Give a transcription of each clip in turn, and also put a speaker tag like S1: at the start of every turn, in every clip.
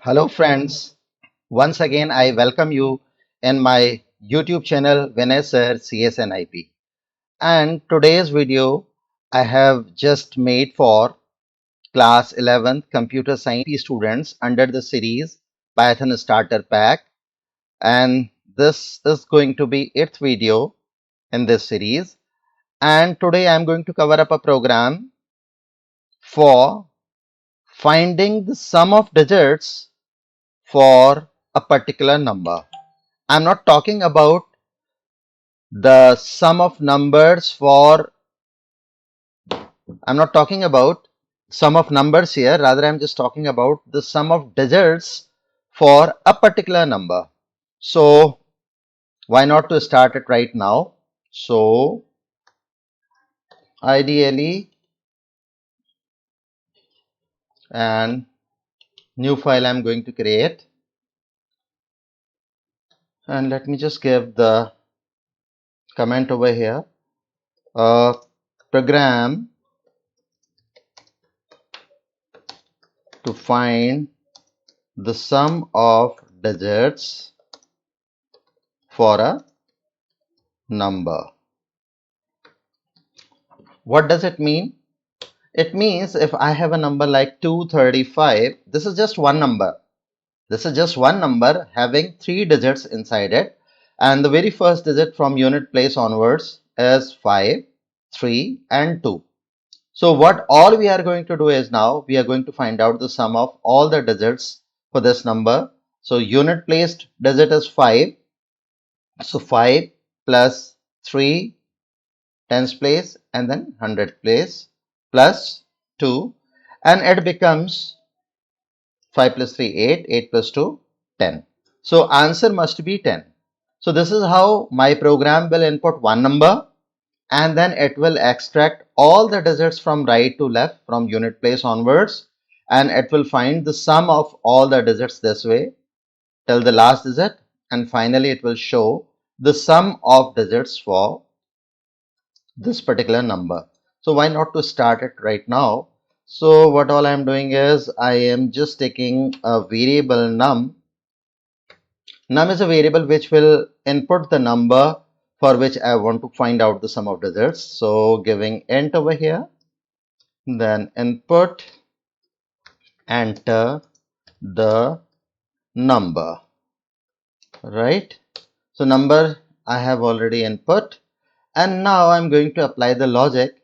S1: Hello friends, once again I welcome you in my YouTube channel Vinay Sir CSNIP. And today's video I have just made for class 11th computer science students under the series Python Starter Pack, and this is going to be its video in this series. And today I am going to cover up a program for finding the sum of digits for a particular number. I'm not talking about the sum of numbers for, I'm not talking about sum of numbers here, rather I'm just talking about the sum of digits for a particular number. So why not to start it right now? So ideally, and new file I'm going to create, and let me just give the comment over here, a program to find the sum of digits for a number. What does it mean? It means if I have a number like 235, this is just one number. This is just one number having three digits inside it. And the very first digit from unit place onwards is 5, 3 and 2. So what all we are going to do is now we are going to find out the sum of all the digits for this number. So unit placed digit is 5. So 5 plus 3 tens place and then 100 place plus 2, and it becomes 5 plus 3 8, 8 plus 2 10. So answer must be 10. So this is how my program will input one number and then it will extract all the digits from right to left from unit place onwards, and it will find the sum of all the digits this way till the last digit, and finally it will show the sum of digits for this particular number. So why not to start it right now? So what all I am doing is I am just taking a variable num. Num is a variable which will input the number for which I want to find out the sum of digits. So giving int over here, then input, enter the number, right? So number I have already input, and now I'm going to apply the logic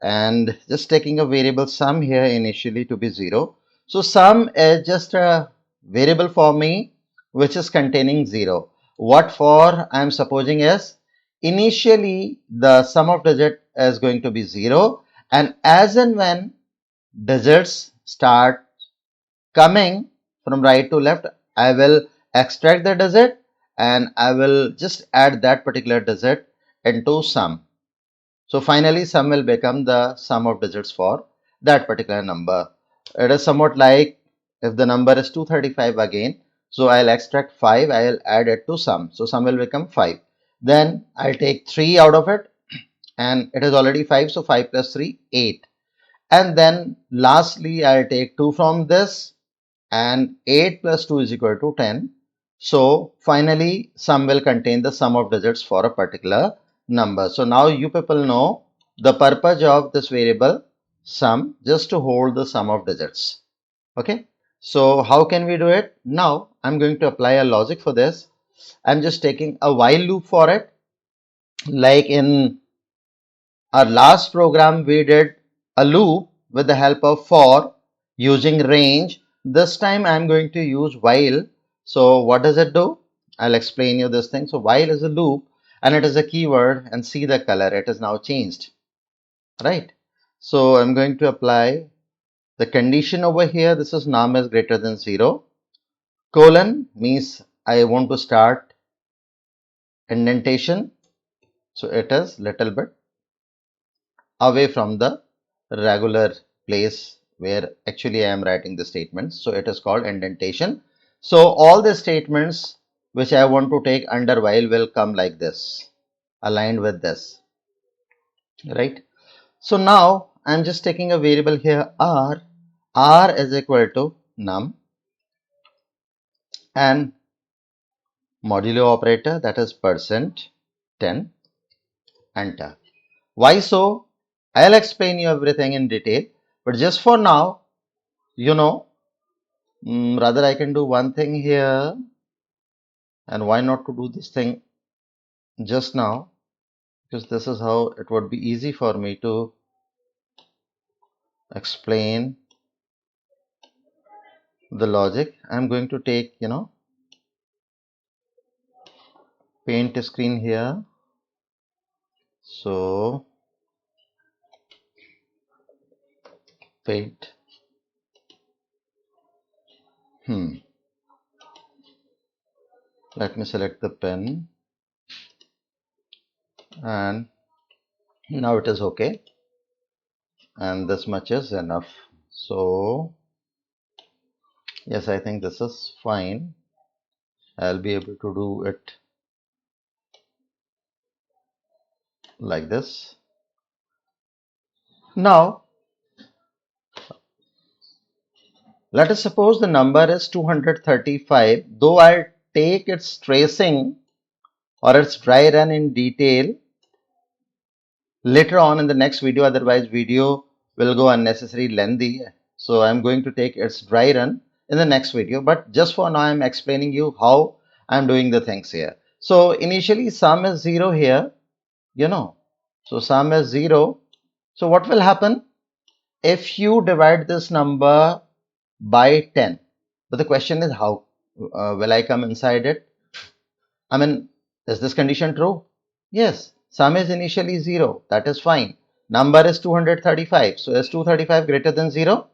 S1: and just taking a variable sum here initially to be 0. So sum is just a variable for me which is containing 0. What for I am supposing is initially the sum of digit is going to be 0, and as and when digits start coming from right to left, I will extract the digit and I will just add that particular digit into sum. So finally sum will become the sum of digits for that particular number. It is somewhat like if the number is 235 again, so I'll extract 5, I'll add it to sum. So sum will become 5. Then I'll take 3 out of it and it is already 5, so 5 plus 3, 8. And then lastly I'll take 2 from this, and 8 plus 2 is equal to 10. So finally sum will contain the sum of digits for a particular number. So now you people know the purpose of this variable sum, just to hold the sum of digits. Okay, so how can we do it? Now I'm going to apply a logic for this. I'm just taking a while loop for it. Like in our last program we did a loop with the help of for using range. This time I'm going to use while. So what does it do? I'll explain you this thing. So while is a loop and it is a keyword, and see the color, it is now changed, right? So I'm going to apply the condition over here. This is num is greater than 0. Colon means I want to start indentation. So it is little bit away from the regular place where actually I am writing the statements. So it is called indentation. So all the statements which I want to take under while will come like this, aligned with this, right? So now I'm just taking a variable here r. R is equal to num. and modulo operator, that is percent 10, enter. Why so? I'll explain you everything in detail, but just for now, you know, rather I can do one thing here, and why not to do this thing just now, because this is how it would be easy for me to explain the logic. I'm going to take, paint screen here. So paint. Let me select the pen, and now it is okay, and this much is enough. So yes, I think this is fine. I'll be able to do it like this. Now let us suppose the number is 235, though I take its tracing or its dry run in detail later on in the next video, otherwise video will go unnecessarily lengthy. So I'm going to take its dry run in the next video, but just for now I'm explaining you how I'm doing the things here. So initially sum is 0 here, so sum is 0. So what will happen if you divide this number by 10? But the question is how will I come inside it? I mean, is this condition true? Yes, sum is initially 0. That is fine. Number is 235. So is 235 greater than 0?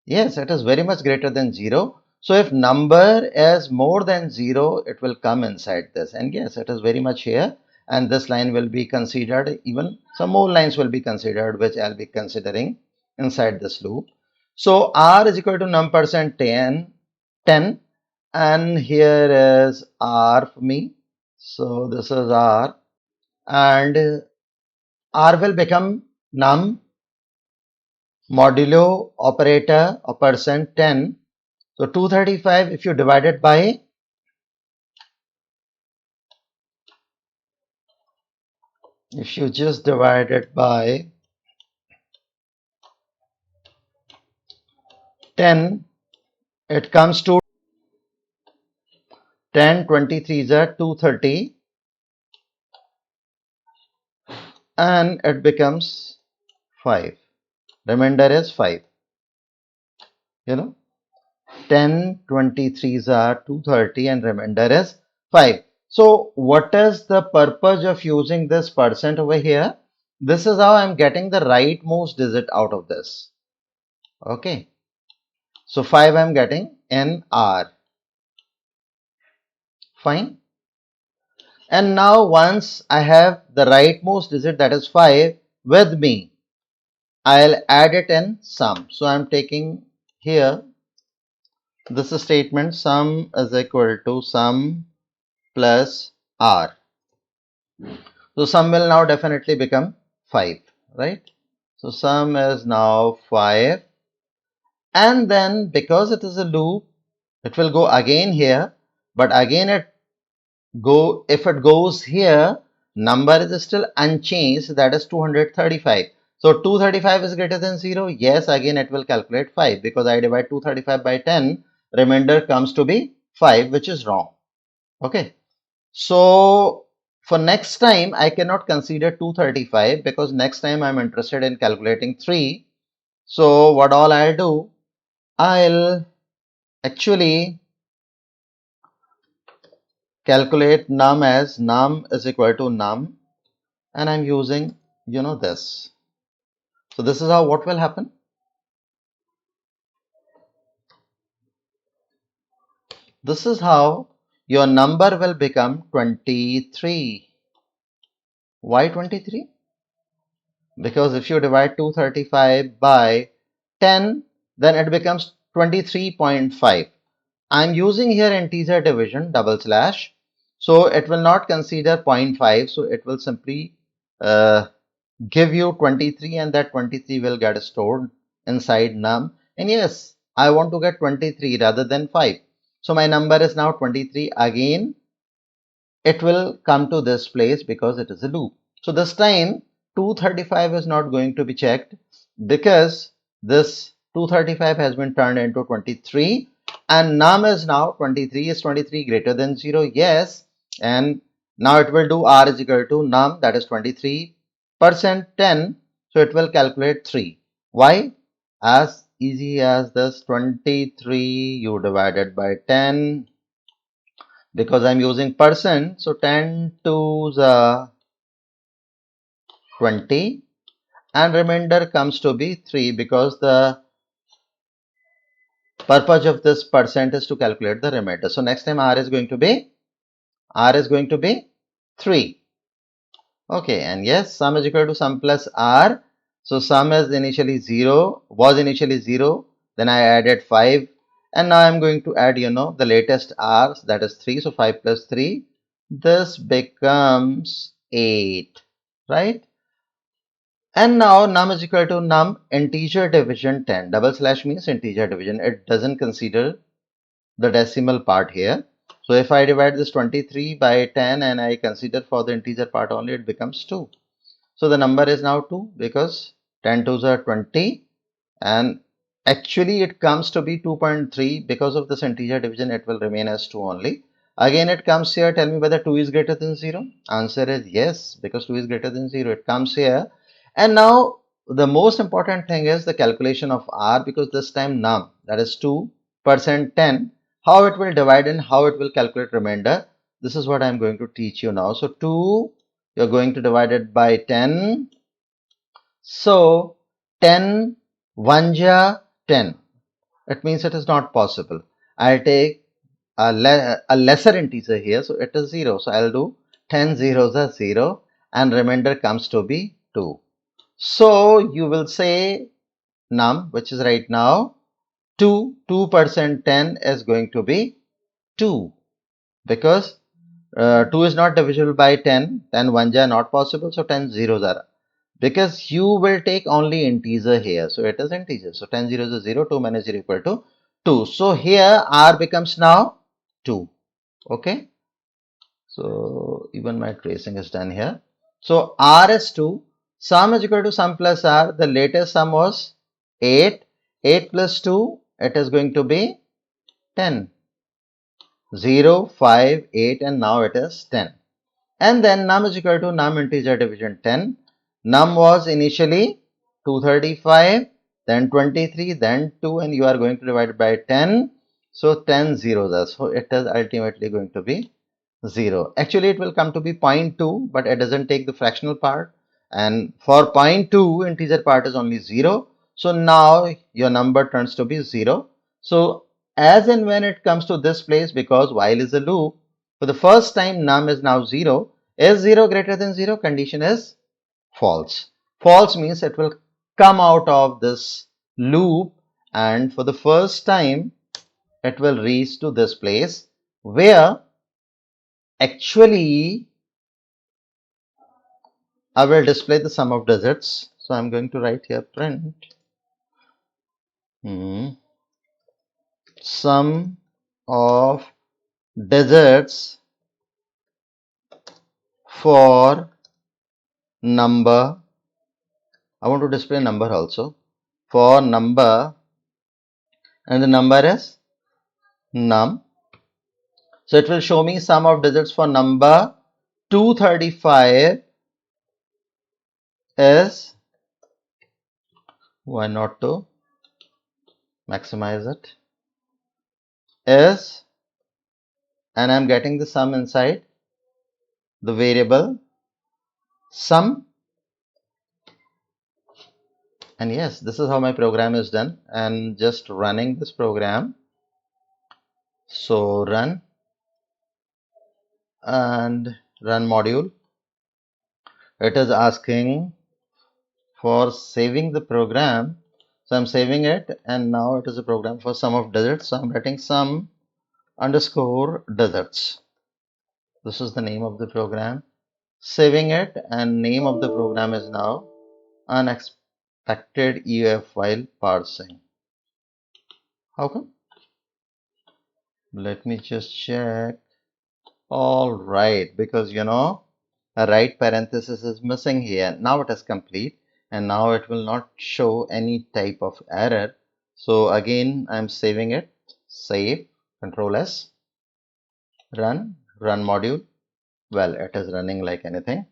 S1: Yes, it is very much greater than 0. So if number is more than 0, it will come inside this. And yes, it is very much here. And this line will be considered. Even some more lines will be considered, which I'll be considering inside this loop. So R is equal to num percent 10, and here is R for me. So this is R, and R will become num modulo operator of percent 10. So 235, if you divide it by 10, it comes to 10, 23 is 230, and it becomes 5. Remainder is 5. 10, 23s are 230, and remainder is 5. So what is the purpose of using this percent over here? This is how I'm getting the rightmost digit out of this. Okay. So 5 I'm getting in R. Fine. And now once I have the rightmost digit, that is 5, with me, I'll add it in sum. So I'm taking here this statement, sum is equal to sum plus R. So sum will now definitely become 5, right? So sum is now 5, and then because it is a loop, it will go again here, but again if it goes here, number is still unchanged, that is 235. So 235 is greater than 0. Yes, again it will calculate 5, because I divide 235 by 10, remainder comes to be 5, which is wrong. Okay. So for next time, I cannot consider 235, because next time I'm interested in calculating 3. So what all I'll do, I'll actually calculate num as num is equal to num, and I'm using, this. So this is how what will happen. This is how your number will become 23. Why 23? Because if you divide 235 by 10, then it becomes 23.5. I'm using here integer division double slash, so it will not consider 0.5, so it will simply give you 23, and that 23 will get stored inside num. And yes, I want to get 23 rather than 5. So my number is now 23. Again, it will come to this place because it is a loop. So this time 235 is not going to be checked because this 235 has been turned into 23 and num is now 23. Is 23 greater than 0? Yes. And now it will do r is equal to num, that is 23% 10. So it will calculate 3. Why? As easy as this, 23 you divided by 10, because I'm using percent. So 10 to the 20 and remainder comes to be 3 because the purpose of this percent is to calculate the remainder. So next time r is going to be 3. Okay, and yes, sum is equal to sum plus r. So sum is initially 0, was initially 0, then I added 5, and now I'm going to add, the latest r, that is 3. So 5 plus 3, this becomes 8, right? And now num is equal to num integer division 10. Double slash means integer division. It doesn't consider the decimal part here. So if I divide this 23 by 10 and I consider for the integer part only, it becomes 2. So the number is now 2 because 10 2s are 20, and actually it comes to be 2.3. Because of this integer division, it will remain as 2 only. Again it comes here. Tell me whether 2 is greater than 0. Answer is yes, because 2 is greater than 0. It comes here. And now the most important thing is the calculation of r, because this time num, that is 2% 10, how it will divide and how it will calculate remainder. This is what I am going to teach you now. So 2, you're going to divide it by 10. So 10 1 ja 10. It means it is not possible. I'll take a lesser integer here. So it is 0. So I'll do 10 zeros are 0 and remainder comes to be 2. So you will say num, which is right now 2% 10 is going to be 2, because 2 is not divisible by 10, then 1s are not possible, so 10 zeros are, because you will take only integer here, so it is integer. So 10 zeros is 0, 2 minus 0 equal to 2. So here r becomes now 2. Okay, so even my tracing is done here. So r is 2, sum is equal to sum plus r. The latest sum was 8. 8 plus 2, it is going to be 10. 0, 5, 8, and now it is 10. And then num is equal to num integer division 10. Num was initially 235, then 23, then 2, and you are going to divide by 10. So 10 zeros are. So it is ultimately going to be 0. Actually, it will come to be 0.2, but it doesn't take the fractional part. And for 0.2, integer part is only 0. So now your number turns to be 0. So as and when it comes to this place, because while is a loop, for the first time num is now 0. Is 0 greater than 0? Condition is false. False means it will come out of this loop, and for the first time it will reach to this place where actually I will display the sum of digits. So I'm going to write here print sum of digits for number. I want to display number also for number, and the number is num. So it will show me sum of digits for number 235 is, why not to maximize it, is, and I'm getting the sum inside the variable sum. And yes, this is how my program is done, and just running this program. So run and run module. It is asking for saving the program. So I'm saving it, and now it is a program for sum of digits. So I'm writing sum underscore digits. This is the name of the program. Saving it, and name of the program is now unexpected EF file parsing. How come? Let me just check. All right, because a right parenthesis is missing here. Now it is complete and now it will not show any type of error. So again, I'm saving it. Save, Control S, run module. Well, it is running like anything.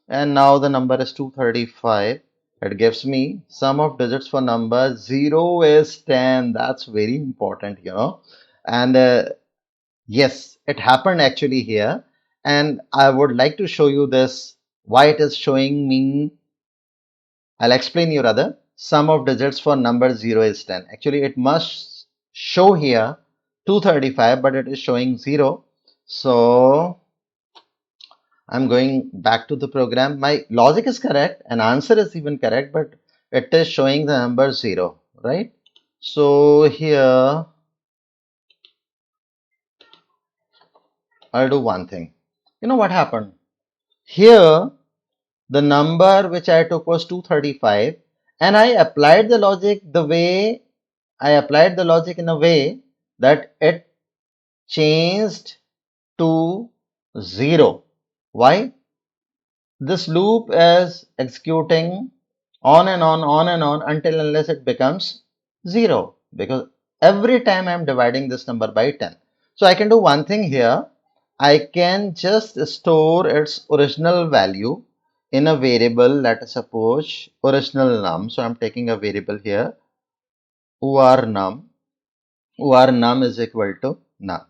S1: And now the number is 235. It gives me sum of digits for number 0 is 10. That's very important. And yes, it happened actually here. And I would like to show you this, why it is showing me. I'll explain you rather. Sum of digits for number 0 is 10. Actually, it must show here 235, but it is showing 0. So I'm going back to the program. My logic is correct and answer is even correct, but it is showing the number 0, right? So here I'll do one thing. You know what happened? Here the number which I took was 235 and I applied the logic in a way that it changed to 0. Why? This loop is executing on and on until unless it becomes 0, because every time I am dividing this number by 10. So I can do one thing here. I can just store its original value in a variable. Let us suppose original num. So I'm taking a variable here, ornum. Ornum is equal to num.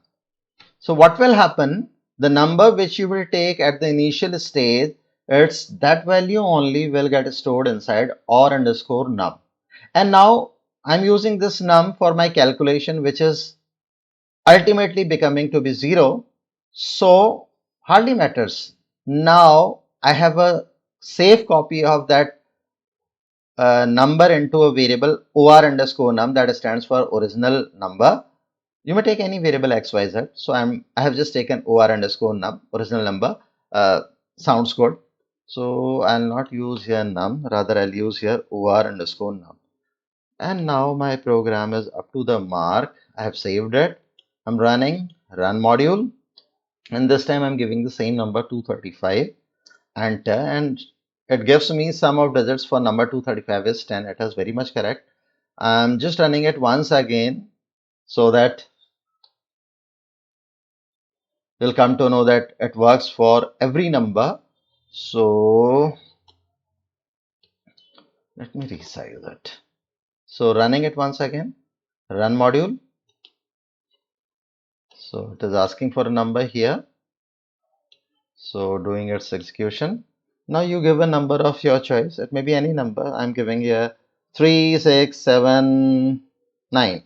S1: So what will happen? The number which you will take at the initial stage, it's that value only will get stored inside or underscore num. And now I'm using this num for my calculation, which is ultimately becoming to be 0. So hardly matters. Now I have a safe copy of that number into a variable or underscore num, that stands for original number. You may take any variable xyz. So I have just taken or underscore num, original number. Sounds good. So I'll not use here num, rather I'll use here or underscore num. And now my program is up to the mark. I have saved it. I'm running run module, and this time I'm giving the same number 235. Enter, and it gives me sum of digits for number 235 is 10. It is very much correct. I'm just running it once again so that you'll come to know that it works for every number. So let me resize it. So running it once again, run module. So it is asking for a number here. So doing its execution. Now you give a number of your choice. It may be any number. I'm giving here 3679.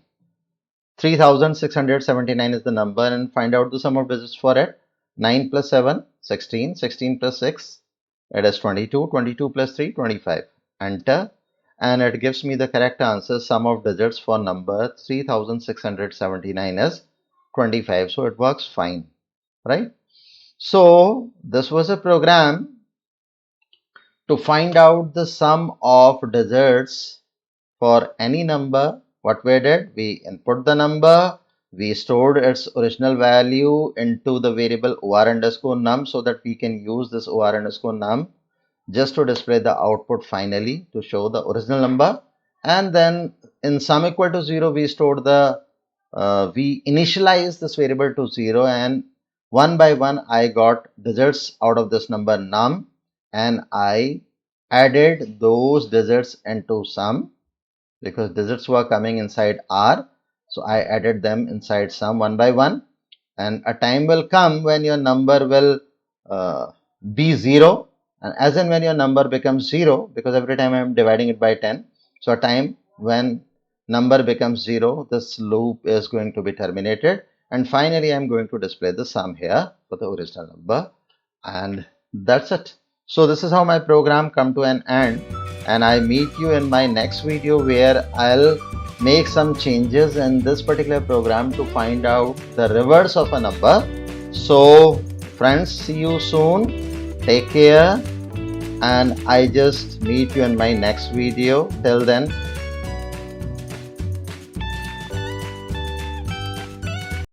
S1: 3679 is the number, and find out the sum of digits for it. 9 plus 7, 16. 16 plus 6, it is 22. 22 plus 3, 25. Enter, and it gives me the correct answer. Sum of digits for number 3679 is 25. So it works fine, right? So this was a program to find out the sum of digits for any number. What we did, we input the number, we stored its original value into the variable or underscore num, so that we can use this or underscore num just to display the output finally to show the original number. And then in sum equal to 0, we stored we initialized this variable to 0, and one by one I got digits out of this number num, and I added those digits into sum because digits were coming inside R. So I added them inside sum one by one, and a time will come when your number will be 0, and as and when your number becomes 0, because every time I am dividing it by 10, so a time when number becomes 0, this loop is going to be terminated, and finally I'm going to display the sum here for the original number, and that's it. So this is how my program come to an end, and I meet you in my next video where I'll make some changes in this particular program to find out the reverse of a number. So friends, see you soon. Take care, and I just meet you in my next video. Till then,